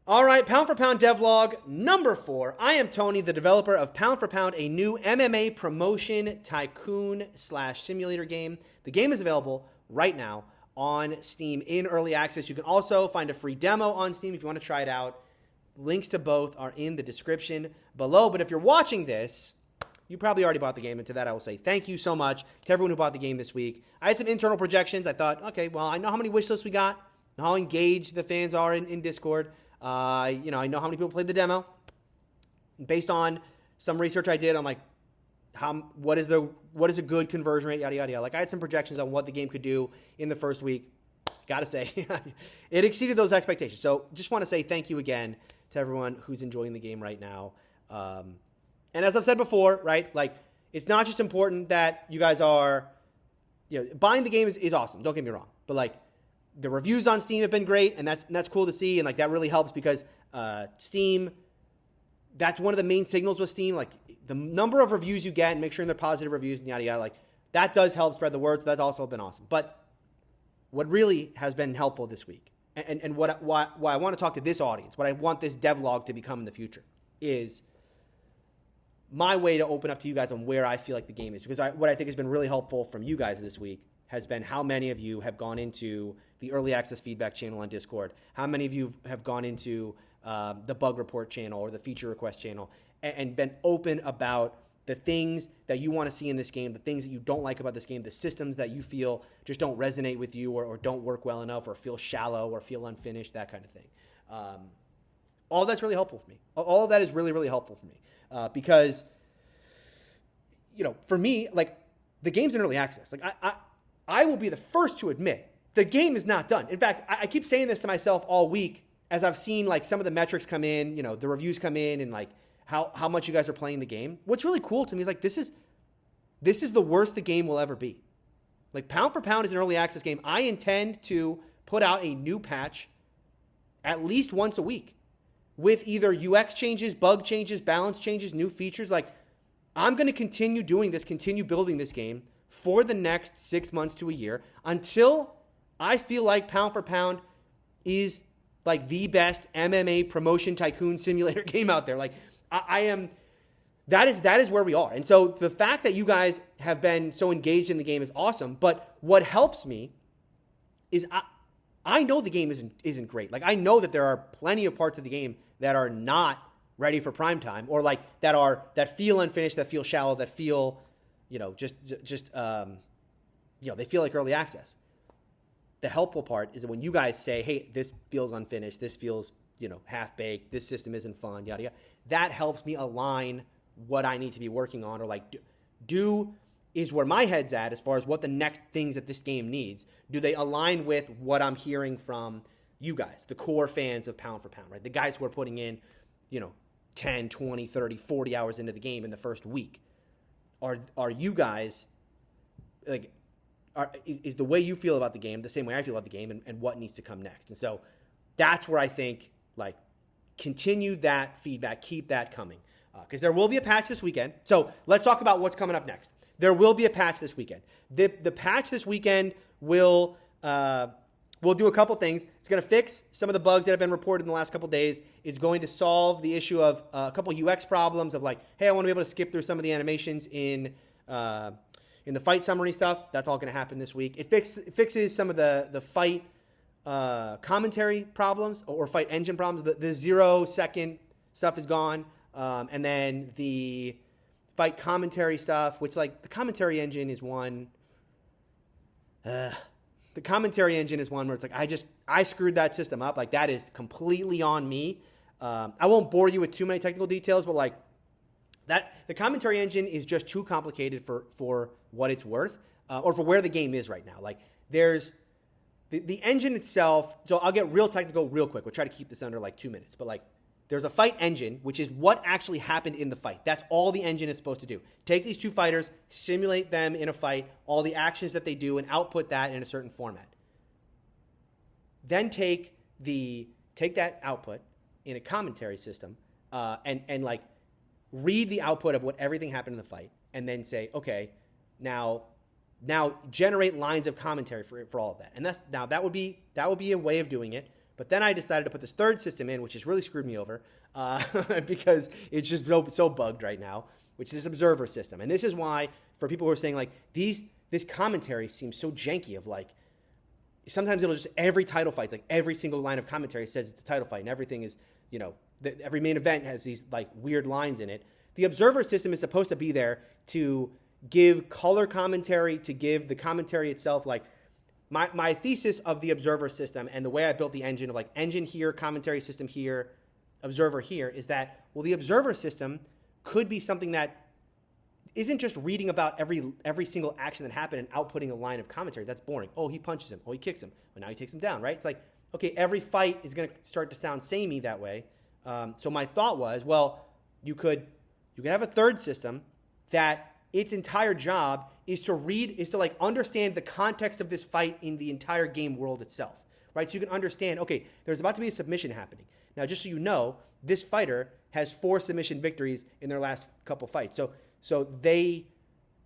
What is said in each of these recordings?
All right, Pound for Pound devlog number 4. I am Tony, the developer of Pound for Pound, a new MMA promotion tycoon / simulator game. The game is available right now on Steam in early access. You can also find a free demo on Steam if you want to try it out. Links to both are in the description below. But if you're watching this, you probably already bought the game. And to that, I will say thank you so much to everyone who bought the game this week. I had some internal projections. I thought, okay, well, I know how many wish lists we got, how engaged the fans are in Discord. I know how many people played the demo. Based on some research I did on like what is a good conversion rate, yada yada yada. Like I had some projections on what the game could do in the first week. Gotta say, it exceeded those expectations. So just want to say thank you again to everyone who's enjoying the game right now. And as I've said before, right, like it's not just important that you guys are, buying the game is awesome. Don't get me wrong, but like the reviews on Steam have been great, and that's cool to see, and like that really helps because Steam, that's one of the main signals with Steam. Like the number of reviews you get, and make sure they're positive reviews and yada yada. Like that does help spread the word. So that's also been awesome. But what really has been helpful this week, and why I want to talk to this audience, what I want this devlog to become in the future, is my way to open up to you guys on where I feel like the game is. Because what I think has been really helpful from you guys this week has been how many of you have gone into the early access feedback channel on Discord, how many of you have gone into the bug report channel or the feature request channel and been open about the things that you want to see in this game, the things that you don't like about this game, the systems that you feel just don't resonate with you or don't work well enough or feel shallow or feel unfinished, that kind of thing. All that's really helpful for me. All of that is really, really helpful for me because, for me, like the game's in early access. Like I will be the first to admit the game is not done. In fact, I keep saying this to myself all week as I've seen like some of the metrics come in, the reviews come in and like how much you guys are playing the game. What's really cool to me is like this is the worst the game will ever be. Like Pound for Pound is an early access game. I intend to put out a new patch at least once a week with either UX changes, bug changes, balance changes, new features. Like I'm going to continue doing this, continue building this game for the next 6 months to a year until I feel like Pound for Pound is like the best MMA promotion tycoon simulator game out there. Like I am, that is where we are. And so the fact that you guys have been so engaged in the game is awesome. But what helps me is I know the game isn't great. Like I know that there are plenty of parts of the game that are not ready for prime time or like that feel unfinished, that feel shallow, that feel, they feel like early access. The helpful part is that when you guys say, hey, this feels unfinished, this feels, half-baked, this system isn't fun, yada, yada, that helps me align what I need to be working on or like do is where my head's at as far as what the next things that this game needs. Do they align with what I'm hearing from you guys, the core fans of Pound for Pound, right? The guys who are putting in, 10, 20, 30, 40 hours into the game in the first week. Are you guys, like, is the way you feel about the game the same way I feel about the game and what needs to come next? And so that's where I think, like, continue that feedback, keep that coming. Because there will be a patch this weekend. So let's talk about what's coming up next. There will be a patch this weekend. The patch this weekend will do a couple things. It's going to fix some of the bugs that have been reported in the last couple days. It's going to solve the issue of a couple UX problems of like, hey, I want to be able to skip through some of the animations in the fight summary stuff. That's all going to happen this week. It fixes some of the fight commentary problems or fight engine problems. The 0 second stuff is gone. And then the fight commentary stuff, which like the commentary engine is one. The commentary engine is one where it's like, I screwed that system up. Like that is completely on me. I won't bore you with too many technical details, but like that, the commentary engine is just too complicated for what it's worth, or for where the game is right now. Like there's the engine itself. So I'll get real technical real quick. We'll try to keep this under like 2 minutes, but like there's a fight engine, which is what actually happened in the fight. That's all the engine is supposed to do. Take these two fighters, simulate them in a fight, all the actions that they do, and output that in a certain format. Then take that output in a commentary system and like read the output of what everything happened in the fight, and then say, okay, now generate lines of commentary for all of that. And that would be a way of doing it. But then I decided to put this third system in, which has really screwed me over because it's just so bugged right now, which is this observer system. And this is why, for people who are saying like this commentary seems so janky of like, sometimes it'll just, every title fight, like every single line of commentary says it's a title fight and everything is, every main event has these like weird lines in it. The observer system is supposed to be there to give color commentary, to give the commentary itself. Like my thesis of the observer system and the way I built the engine of like engine here, commentary system here, observer here is that, well, the observer system could be something that isn't just reading about every single action that happened and outputting a line of commentary. That's boring. Oh, he punches him. Oh, he kicks him. Well, now he takes him down, right? It's like, okay, every fight is going to start to sound samey that way. So my thought was, well, you could have a third system that its entire job is to like understand the context of this fight in the entire game world itself, right? So you can understand, okay, there's about to be a submission happening. Now, just so you know, this fighter has 4 submission victories in their last couple fights. So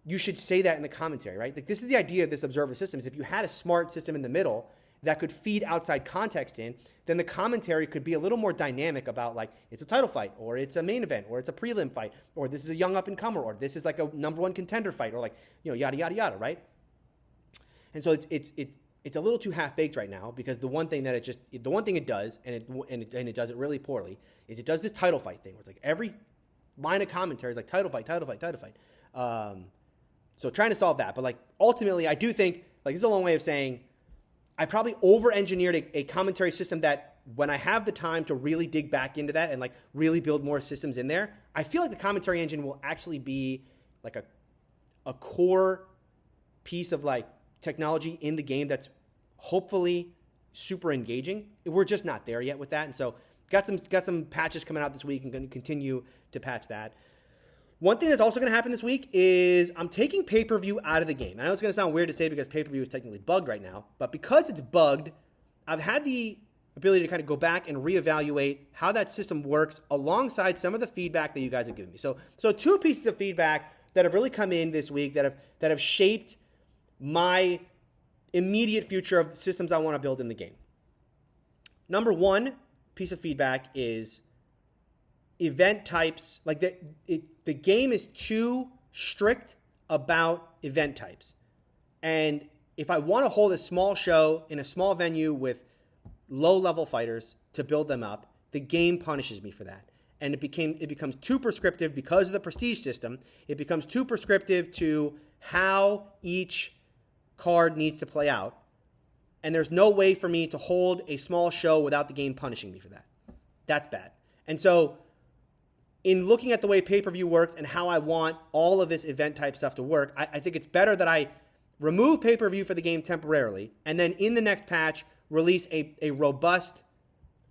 you should say that in the commentary, right? Like this is the idea of this observer system is if you had a smart system in the middle that could feed outside context in, then the commentary could be a little more dynamic about like, it's a title fight, or it's a main event, or it's a prelim fight, or this is a young up-and-comer, or this is like a number 1 contender fight, or like, yada, yada, yada, right? And so it's a little too half-baked right now because the one thing it does, and it does it really poorly, is it does this title fight thing where it's like every line of commentary is like title fight. So trying to solve that, but like ultimately I do think like this is a long way of saying I probably over-engineered a commentary system that when I have the time to really dig back into that and like really build more systems in there, I feel like the commentary engine will actually be like a core piece of like technology in the game that's hopefully super engaging. We're just not there yet with that. And so got some patches coming out this week and going to continue to patch that. One thing that's also going to happen this week is I'm taking pay-per-view out of the game. I know it's going to sound weird to say because pay-per-view is technically bugged right now, but because it's bugged, I've had the ability to kind of go back and reevaluate how that system works alongside some of the feedback that you guys have given me. So 2 pieces of feedback that have really come in this week that have shaped my immediate future of systems I want to build in the game. Number 1 piece of feedback is event types. Like the game is too strict about event types. And if I want to hold a small show in a small venue with low-level fighters to build them up, the game punishes me for that. And it becomes too prescriptive because of the prestige system. It becomes too prescriptive to how each card needs to play out. And there's no way for me to hold a small show without the game punishing me for that. That's bad. And so in looking at the way pay-per-view works and how I want all of this event type stuff to work, I think it's better that I remove pay-per-view for the game temporarily and then in the next patch release a robust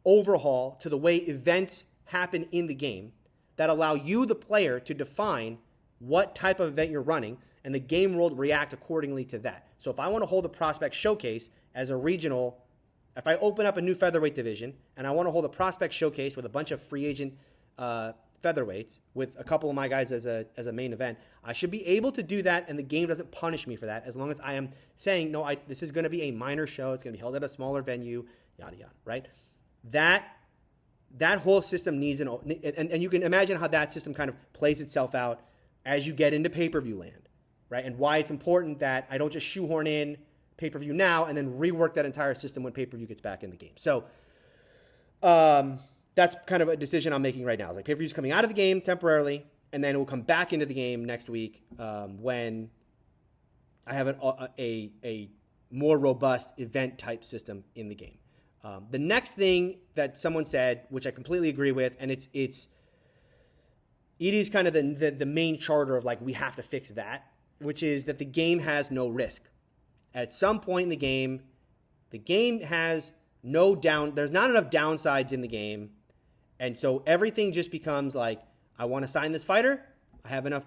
overhaul to the way events happen in the game that allow you, the player, to define what type of event you're running and the game world react accordingly to that. So if I want to hold a prospect showcase as a regional, if I open up a new featherweight division and I want to hold a prospect showcase with a bunch of free agent featherweights with a couple of my guys as a main event, I should be able to do that and the game doesn't punish me for that as long as I am saying, no, this is going to be a minor show. It's going to be held at a smaller venue, yada, yada, right? That whole system needs and you can imagine how that system kind of plays itself out as you get into pay-per-view land, right? And why it's important that I don't just shoehorn in pay-per-view now and then rework that entire system when pay-per-view gets back in the game. So that's kind of a decision I'm making right now. Like pay-per-view is coming out of the game temporarily, and then it will come back into the game next week when I have a more robust event type system in the game. The next thing that someone said, which I completely agree with, and it is kind of the main charter of like we have to fix that, which is that the game has no risk. At some point in the game has no there's not enough downsides in the game. And so everything just becomes like, I want to sign this fighter. I have enough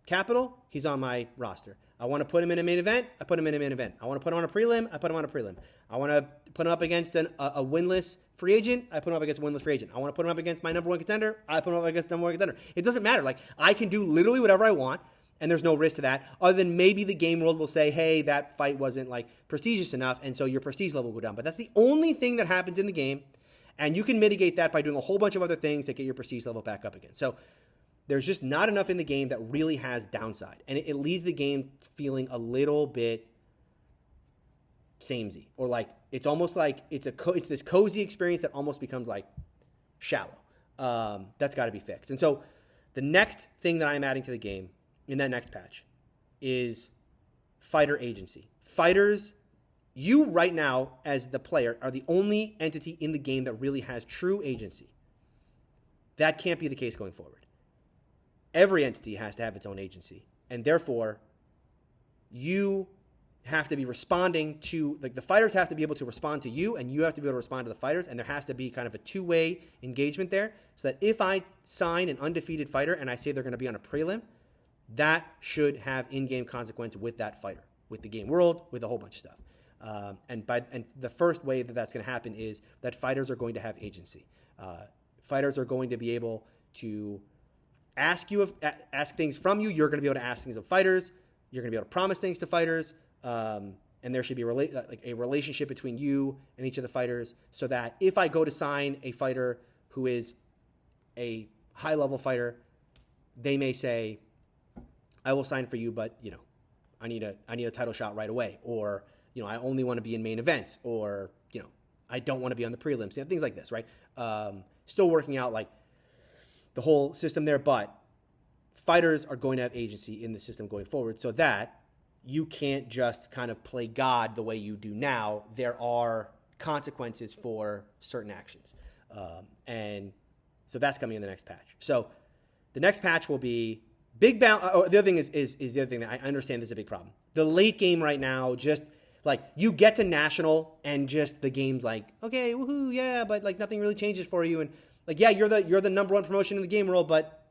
capital. He's on my roster. I want to put him in a main event. I put him in a main event. I want to put him on a prelim. I put him on a prelim. I want to put him up against a winless free agent. I put him up against a winless free agent. I want to put him up against my number 1 contender. I put him up against number 1 contender. It doesn't matter. Like I can do literally whatever I want. and there's no risk to that, other than maybe the game world will say, hey, that fight wasn't like prestigious enough, and so your prestige level will go down. But that's the only thing that happens in the game, and you can mitigate that by doing a whole bunch of other things that get your prestige level back up again. So there's just not enough in the game that really has downside, and it leaves the game feeling a little bit samey, or like it's almost like it's this cozy experience that almost becomes like shallow. That's got to be fixed. And so the next thing that I'm adding to the game in that next patch is fighter agency. Fighters, you right now as the player are the only entity in the game that really has true agency. That can't be the case going forward. Every entity has to have its own agency, and therefore you have to be responding to, like, the fighters have to be able to respond to you, and you have to be able to respond to the fighters, and there has to be kind of a two-way engagement there, so that if I sign an undefeated fighter and I say they're going to be on a prelim, that should have in-game consequence with that fighter, with the game world, with a whole bunch of stuff. And the first way that that's going to happen is that fighters are going to have agency. Fighters are going to be able to ask things from you. You're going to be able to ask things of fighters. You're going to be able to promise things to fighters. And there should be a relationship between you and each of the fighters, so that if I go to sign a fighter who is a high-level fighter, they may say, I will sign for you, but, I need a title shot right away, or, I only want to be in main events, or, I don't want to be on the prelims, things like this, right? Still working out like the whole system there, but fighters are going to have agency in the system going forward, so that you can't just kind of play God the way you do now. There are consequences for certain actions. And so that's coming in the next patch. So the next patch will be big balance. Oh, the other thing is the other thing that I understand this is a big problem. The late game right now, just like you get to national and just the game's like, okay, woohoo, yeah, but like nothing really changes for you. And like, yeah, you're the number one promotion in the game world, but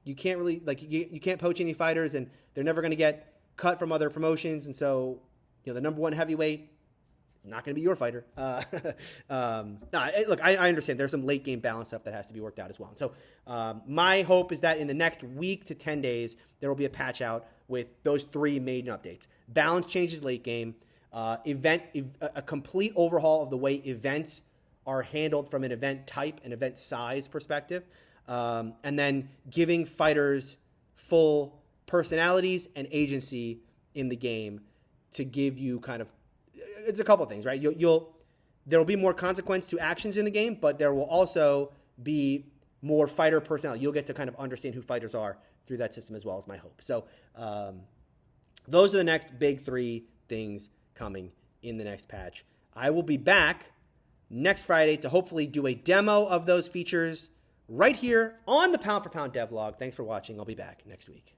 you can't really, like, you can't poach any fighters, and they're never going to get cut from other promotions, and so the number one heavyweight not going to be your fighter. Look, I understand there's some late game balance stuff that has to be worked out as well. And so my hope is that in the next week to 10 days there will be a patch out with those three main updates: balance changes late game, a complete overhaul of the way events are handled from an event type and event size perspective, and then giving fighters full personalities and agency in the game to give you kind of, it's a couple of things, right? There will be more consequence to actions in the game, but there will also be more fighter personality. You'll get to kind of understand who fighters are through that system as well, is my hope. So those are the next big three things coming in the next patch. I will be back next Friday to hopefully do a demo of those features right here on the Pound for Pound devlog. Thanks for watching. I'll be back next week.